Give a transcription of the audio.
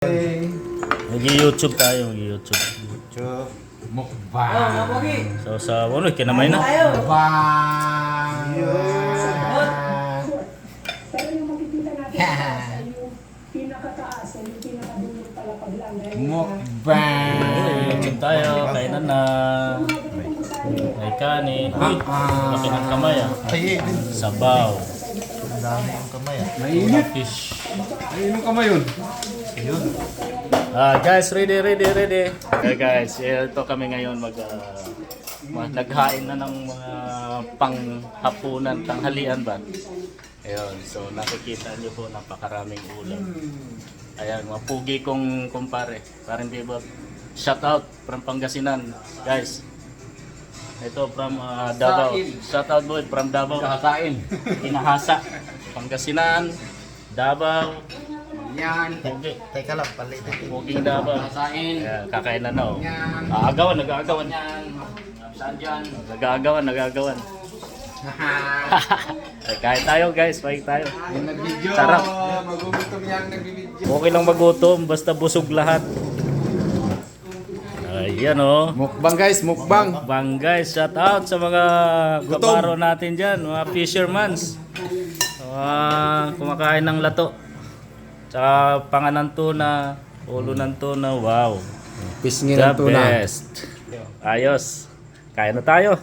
Mag-YouTube tayo, mag-YouTube. YouTube. Mukbang. So sa ano, kinamay na. Mukbang. Pero yung makikita natin sa yung pinakataas, yung pinakadulot pala paglang. Mukbang. YouTube tayo, kainan na. May kanin. Uy, laki ng kamay ah. Ay, Sabaw. ang dami yung kamay ah. Mainit. Fish. Mainom ka yun. Ayun. Guys, ready. Okay guys, ito kami ngayon naghain na ng mga panghapunan, tanghalian ba? Ayun, so nakikita niyo po napakaraming ulam. Ayan, mapugi kong kumpare. Parang di ba? Shout out from Pangasinan, guys. Ito from Davao. Shout out boy from Davao. Kakain. Inahasa. Pangasinan, Davao. Yan. Pugi. Teka lang, palitin. Puging Davao. Kakain. Ayan, kakain na no. Yan. Nag-aagawan. Yan. Saan dyan? Nag-aagawan. Kain tayo guys, kain tayo. Yung nag-video. Sarap. Magugutom yan nag-video. Okay lang magutom, basta busog lahat. Ayan o. Mukbang guys, mukbang. Bang guys, shout out sa mga kabaro natin dyan, mga fishermans. Kumakain ng lato. Tsaka panganan tuna, ulo ng tuna, wow. Pisngin The ng tuna. best. Ayos. Kain na tayo.